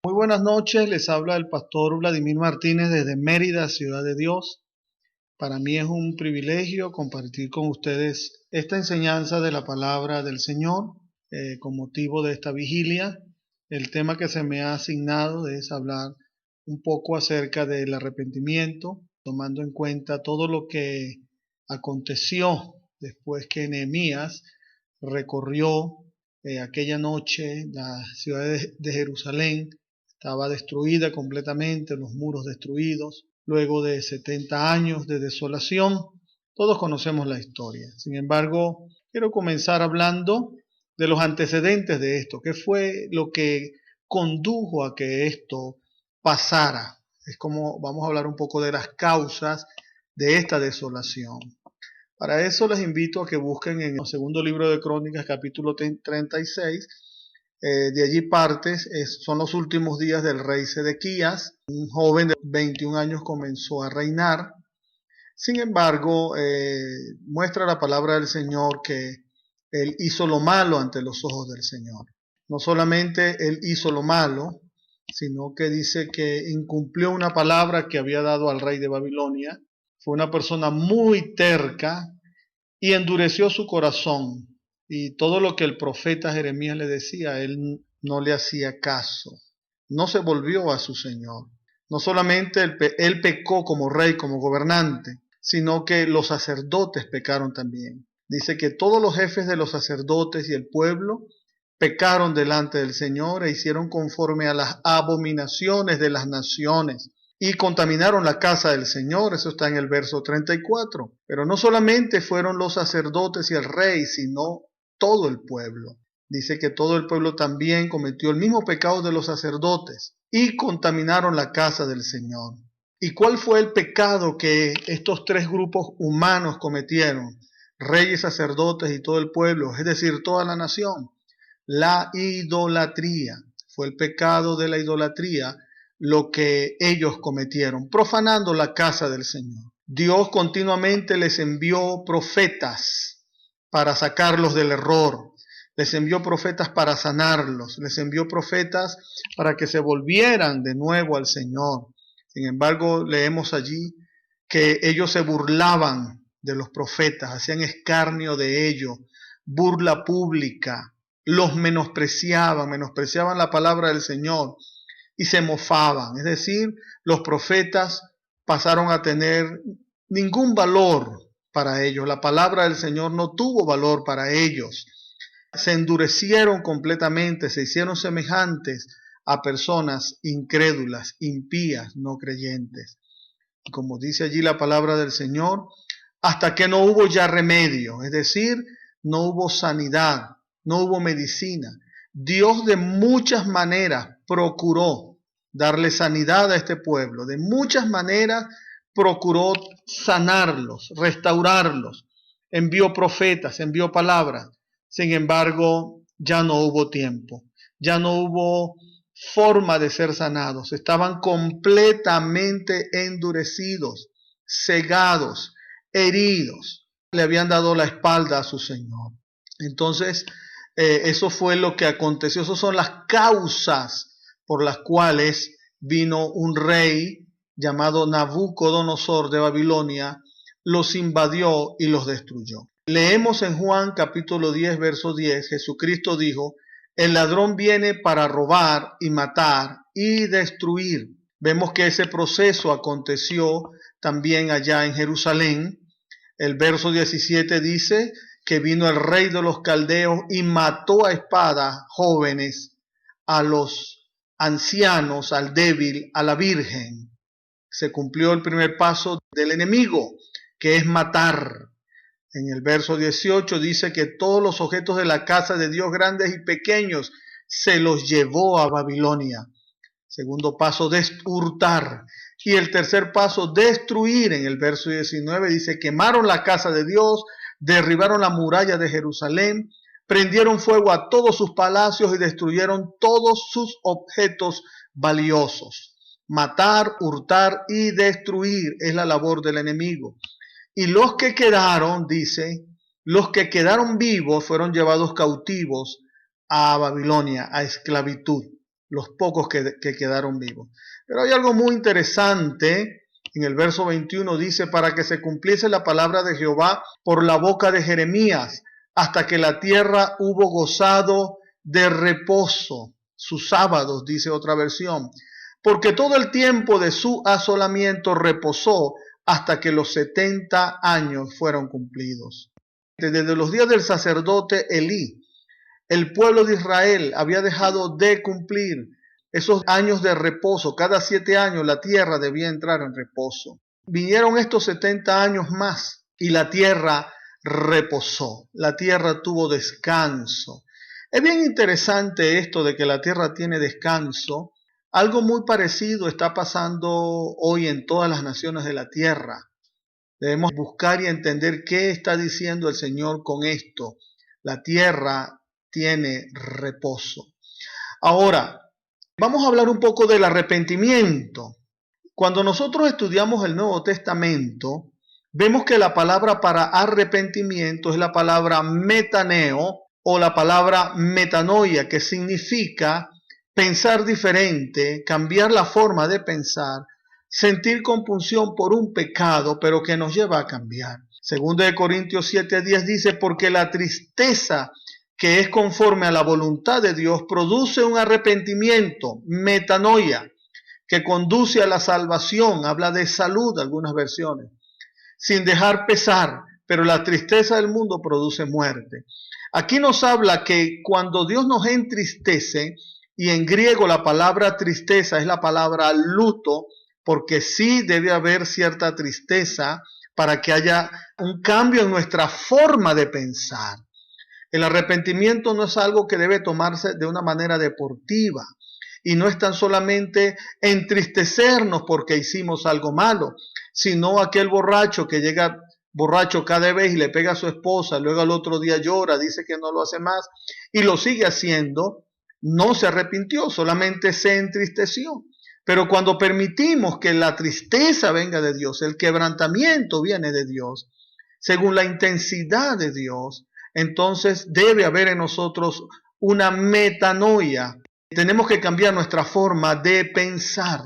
Muy buenas noches, les habla el pastor Vladimir Martínez desde Mérida, Ciudad de Dios. Para mí es un privilegio compartir con ustedes esta enseñanza de la palabra del Señor con motivo de esta vigilia. El tema que se me ha asignado es hablar un poco acerca del arrepentimiento, tomando en cuenta todo lo que aconteció después que Nehemías recorrió aquella noche la ciudad de Jerusalén. Estaba destruida completamente, los muros destruidos, luego de 70 años de desolación. Todos conocemos la historia. Sin embargo, quiero comenzar hablando de los antecedentes de esto. ¿Qué fue lo que condujo a que esto pasara? Es como vamos a hablar un poco de las causas de esta desolación. Para eso les invito a que busquen en el segundo libro de Crónicas, capítulo 36. De allí partes, son los últimos días del rey Sedequías. Un joven de 21 años comenzó a reinar. Sin embargo, muestra la palabra del Señor que él hizo lo malo ante los ojos del Señor. No solamente él hizo lo malo, sino que dice que incumplió una palabra que había dado al rey de Babilonia. Fue una persona muy terca y endureció su corazón. Y todo lo que el profeta Jeremías le decía, él no le hacía caso. No se volvió a su Señor. No solamente él pecó como rey, como gobernante, sino que los sacerdotes pecaron también. Dice que todos los jefes de los sacerdotes y el pueblo pecaron delante del Señor e hicieron conforme a las abominaciones de las naciones y contaminaron la casa del Señor. Eso está en el verso 34. Pero no solamente fueron los sacerdotes y el rey, sino todo el pueblo. Dice que todo el pueblo también cometió el mismo pecado de los sacerdotes y contaminaron la casa del Señor. ¿Y cuál fue el pecado que estos tres grupos humanos cometieron? Reyes, sacerdotes y todo el pueblo, es decir, toda la nación. La idolatría. Fue el pecado de la idolatría lo que ellos cometieron, profanando la casa del Señor. Dios continuamente les envió profetas para sacarlos del error, les envió profetas para sanarlos, les envió profetas para que se volvieran de nuevo al Señor. Sin embargo, leemos allí que ellos se burlaban de los profetas, hacían escarnio de ellos, burla pública, los menospreciaban la palabra del Señor y se mofaban. Es decir, los profetas pasaron a tener ningún valor para ellos. La palabra del Señor no tuvo valor para ellos. Se endurecieron completamente, se hicieron semejantes a personas incrédulas, impías, no creyentes. Y como dice allí la palabra del Señor, hasta que no hubo ya remedio, es decir, no hubo sanidad, no hubo medicina. Dios de muchas maneras procuró darle sanidad a este pueblo, de muchas maneras procuró sanarlos, restaurarlos, envió profetas, envió palabras. Sin embargo, ya no hubo tiempo, ya no hubo forma de ser sanados, estaban completamente endurecidos, cegados, heridos, le habían dado la espalda a su Señor. Entonces, eso fue lo que aconteció. Esas son las causas por las cuales vino un rey llamado Nabucodonosor de Babilonia, los invadió y los destruyó. Leemos en Juan capítulo 10, verso 10, Jesucristo dijo: el ladrón viene para robar y matar y destruir. Vemos que ese proceso aconteció también allá en Jerusalén. El verso 17 dice que vino el rey de los caldeos y mató a espada jóvenes, a los ancianos, al débil, a la virgen. Se cumplió el primer paso del enemigo, que es matar. En el verso 18 dice que todos los objetos de la casa de Dios, grandes y pequeños, se los llevó a Babilonia. Segundo paso, hurtar. Y el tercer paso, destruir. En el verso 19 dice: quemaron la casa de Dios, derribaron la muralla de Jerusalén, prendieron fuego a todos sus palacios y destruyeron todos sus objetos valiosos. Matar, hurtar y destruir es la labor del enemigo. Y los que quedaron, dice, los que quedaron vivos fueron llevados cautivos a Babilonia, a esclavitud. los pocos que quedaron vivos. Pero hay algo muy interesante. En el verso 21 dice, para que se cumpliese la palabra de Jehová por la boca de Jeremías, hasta que la tierra hubo gozado de reposo, sus sábados, dice otra versión, porque todo el tiempo de su asolamiento reposó hasta que los 70 años fueron cumplidos. Desde los días del sacerdote Elí, el pueblo de Israel había dejado de cumplir esos años de reposo. Cada 7 años la tierra debía entrar en reposo. Vinieron estos 70 años más y la tierra reposó. La tierra tuvo descanso. Es bien interesante esto de que la tierra tiene descanso. Algo muy parecido está pasando hoy en todas las naciones de la tierra. Debemos buscar y entender qué está diciendo el Señor con esto. La tierra tiene reposo. Ahora, vamos a hablar un poco del arrepentimiento. Cuando nosotros estudiamos el Nuevo Testamento, vemos que la palabra para arrepentimiento es la palabra metaneo o la palabra metanoia, que significa pensar diferente, cambiar la forma de pensar, sentir compunción por un pecado, pero que nos lleva a cambiar. Segunda de Corintios 7:10 dice, porque la tristeza que es conforme a la voluntad de Dios produce un arrepentimiento, metanoia, que conduce a la salvación, habla de salud, algunas versiones, sin dejar pesar, pero la tristeza del mundo produce muerte. Aquí nos habla que cuando Dios nos entristece, y en griego la palabra tristeza es la palabra luto, porque sí debe haber cierta tristeza para que haya un cambio en nuestra forma de pensar. El arrepentimiento no es algo que debe tomarse de una manera deportiva y no es tan solamente entristecernos porque hicimos algo malo, sino aquel borracho que llega borracho cada vez y le pega a su esposa, luego al otro día llora, dice que no lo hace más y lo sigue haciendo, no se arrepintió, solamente se entristeció. Pero cuando permitimos que la tristeza venga de Dios, el quebrantamiento viene de Dios, según la intensidad de Dios, entonces debe haber en nosotros una metanoia. Tenemos que cambiar nuestra forma de pensar.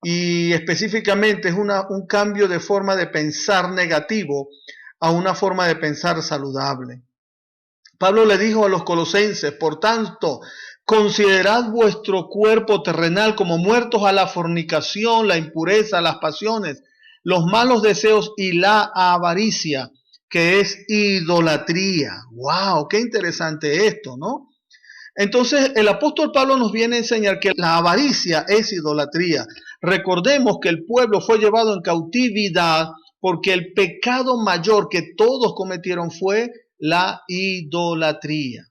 Y específicamente es un cambio de forma de pensar negativo a una forma de pensar saludable. Pablo le dijo a los colosenses, por tanto, considerad vuestro cuerpo terrenal como muertos a la fornicación, la impureza, las pasiones, los malos deseos y la avaricia, que es idolatría. ¡Wow! ¡Qué interesante esto!, ¿no? Entonces, el apóstol Pablo nos viene a enseñar que la avaricia es idolatría. Recordemos que el pueblo fue llevado en cautividad porque el pecado mayor que todos cometieron fue la idolatría.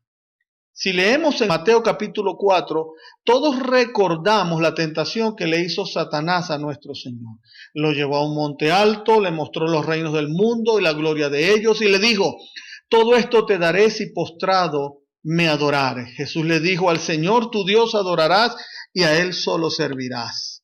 Si leemos en Mateo capítulo 4, todos recordamos la tentación que le hizo Satanás a nuestro Señor. Lo llevó a un monte alto, le mostró los reinos del mundo y la gloria de ellos y le dijo, todo esto te daré si postrado me adorares. Jesús le dijo, al Señor tu Dios adorarás y a Él solo servirás.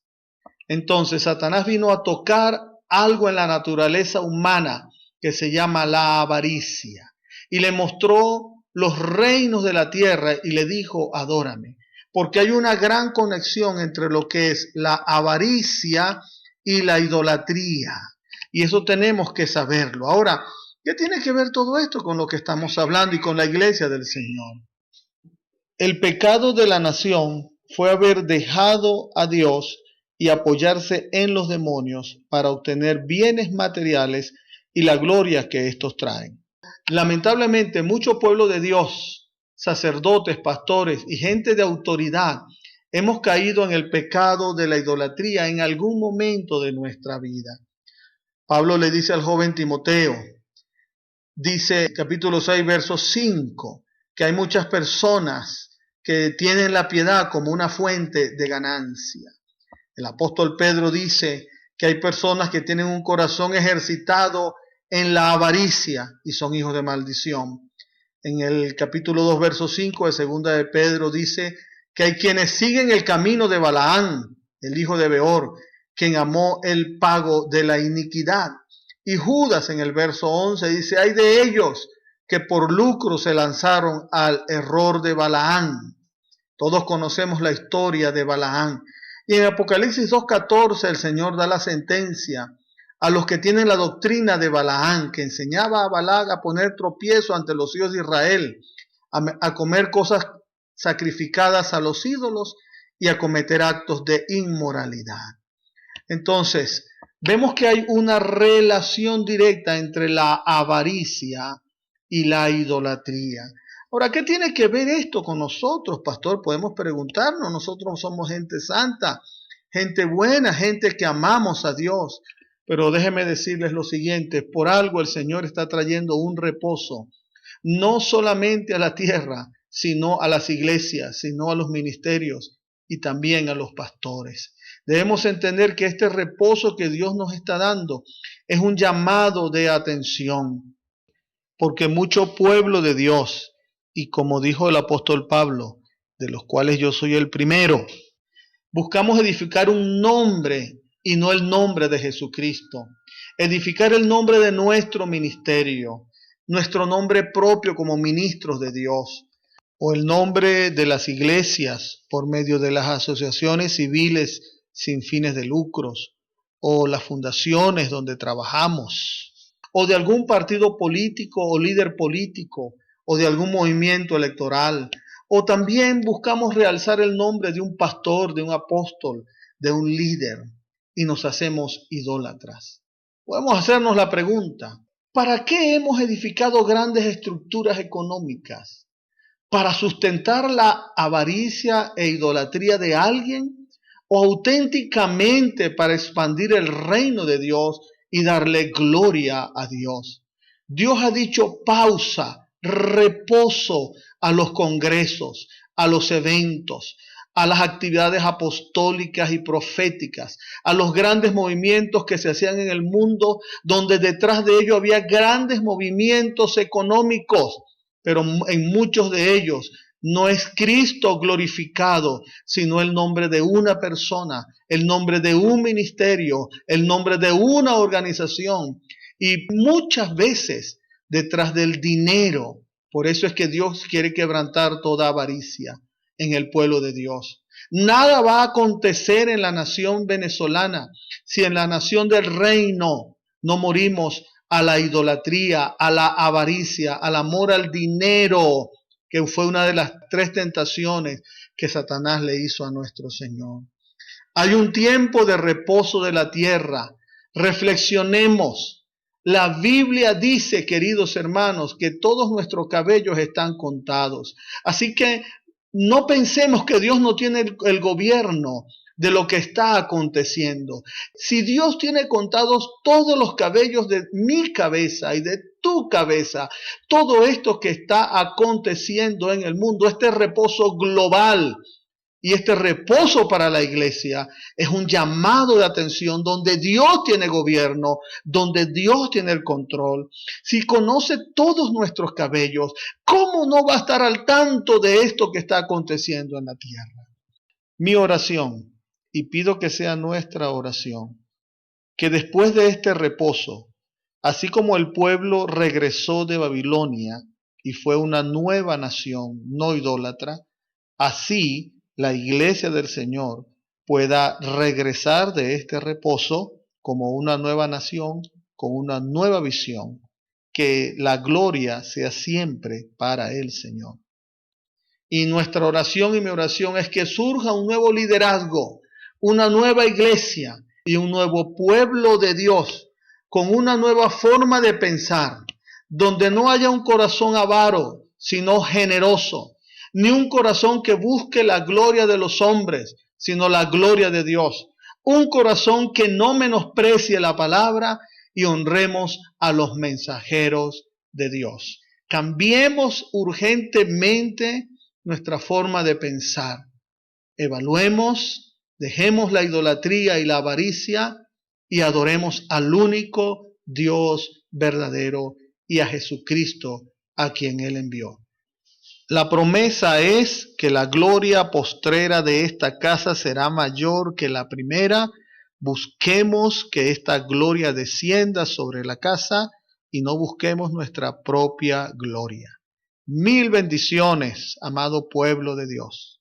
Entonces Satanás vino a tocar algo en la naturaleza humana que se llama la avaricia y le mostró los reinos de la tierra y le dijo, adórame, porque hay una gran conexión entre lo que es la avaricia y la idolatría, y eso tenemos que saberlo. Ahora, ¿qué tiene que ver todo esto con lo que estamos hablando y con la iglesia del Señor? El pecado de la nación fue haber dejado a Dios y apoyarse en los demonios para obtener bienes materiales y la gloria que estos traen. Lamentablemente, mucho pueblo de Dios, sacerdotes, pastores y gente de autoridad, hemos caído en el pecado de la idolatría en algún momento de nuestra vida. Pablo le dice al joven Timoteo, dice capítulo 6, verso 5, que hay muchas personas que tienen la piedad como una fuente de ganancia. El apóstol Pedro dice que hay personas que tienen un corazón ejercitado en la avaricia y son hijos de maldición. En el capítulo 2, verso 5 de segunda de Pedro dice que hay quienes siguen el camino de Balaán, el hijo de Beor, quien amó el pago de la iniquidad. Y Judas en el verso 11 dice, hay de ellos que por lucro se lanzaron al error de Balaán. Todos conocemos la historia de Balaam. Y en Apocalipsis 2:14 el Señor da la sentencia a los que tienen la doctrina de Balaam, que enseñaba a Balac a poner tropiezo ante los hijos de Israel, a comer cosas sacrificadas a los ídolos y a cometer actos de inmoralidad. Entonces, vemos que hay una relación directa entre la avaricia y la idolatría. Ahora, ¿qué tiene que ver esto con nosotros, pastor? Podemos preguntarnos. Nosotros somos gente santa, gente buena, gente que amamos a Dios. Pero déjenme decirles lo siguiente: por algo el Señor está trayendo un reposo, no solamente a la tierra, sino a las iglesias, sino a los ministerios y también a los pastores. Debemos entender que este reposo que Dios nos está dando es un llamado de atención, porque mucho pueblo de Dios, y como dijo el apóstol Pablo, de los cuales yo soy el primero, buscamos edificar un nombre y no el nombre de Jesucristo. Edificar el nombre de nuestro ministerio, nuestro nombre propio como ministros de Dios, o el nombre de las iglesias por medio de las asociaciones civiles sin fines de lucros, o las fundaciones donde trabajamos, o de algún partido político o líder político, o de algún movimiento electoral, o también buscamos realzar el nombre de un pastor, de un apóstol, de un líder, y nos hacemos idólatras. Podemos hacernos la pregunta: ¿para qué hemos edificado grandes estructuras económicas? ¿Para sustentar la avaricia e idolatría de alguien? ¿O auténticamente para expandir el reino de Dios y darle gloria a Dios? Dios ha dicho pausa, reposo a los congresos, a los eventos, a las actividades apostólicas y proféticas, a los grandes movimientos que se hacían en el mundo, donde detrás de ello había grandes movimientos económicos, pero en muchos de ellos no es Cristo glorificado, sino el nombre de una persona, el nombre de un ministerio, el nombre de una organización, y muchas veces detrás del dinero. Por eso es que Dios quiere quebrantar toda avaricia en el pueblo de Dios. Nada va a acontecer en la nación venezolana si en la nación del reino no morimos a la idolatría, a la avaricia, al amor al dinero, que fue una de las 3 tentaciones que Satanás le hizo a nuestro Señor. Hay un tiempo de reposo de la tierra. Reflexionemos. La Biblia dice, queridos hermanos, que todos nuestros cabellos están contados. Así que no pensemos que Dios no tiene el gobierno de lo que está aconteciendo. Si Dios tiene contados todos los cabellos de mi cabeza y de tu cabeza, todo esto que está aconteciendo en el mundo, este reposo global y este reposo para la iglesia, es un llamado de atención donde Dios tiene gobierno, donde Dios tiene el control. Si conoce todos nuestros cabellos, ¿cómo no va a estar al tanto de esto que está aconteciendo en la tierra? Mi oración, y pido que sea nuestra oración, que después de este reposo, así como el pueblo regresó de Babilonia y fue una nueva nación no idólatra, así la iglesia del Señor pueda regresar de este reposo como una nueva nación, con una nueva visión, que la gloria sea siempre para el Señor. Y nuestra oración y mi oración es que surja un nuevo liderazgo, una nueva iglesia y un nuevo pueblo de Dios, con una nueva forma de pensar, donde no haya un corazón avaro, sino generoso, ni un corazón que busque la gloria de los hombres, sino la gloria de Dios. Un corazón que no menosprecie la palabra y honremos a los mensajeros de Dios. Cambiemos urgentemente nuestra forma de pensar. Evaluemos, dejemos la idolatría y la avaricia y adoremos al único Dios verdadero y a Jesucristo a quien Él envió. La promesa es que la gloria postrera de esta casa será mayor que la primera. Busquemos que esta gloria descienda sobre la casa y no busquemos nuestra propia gloria. Mil bendiciones, amado pueblo de Dios.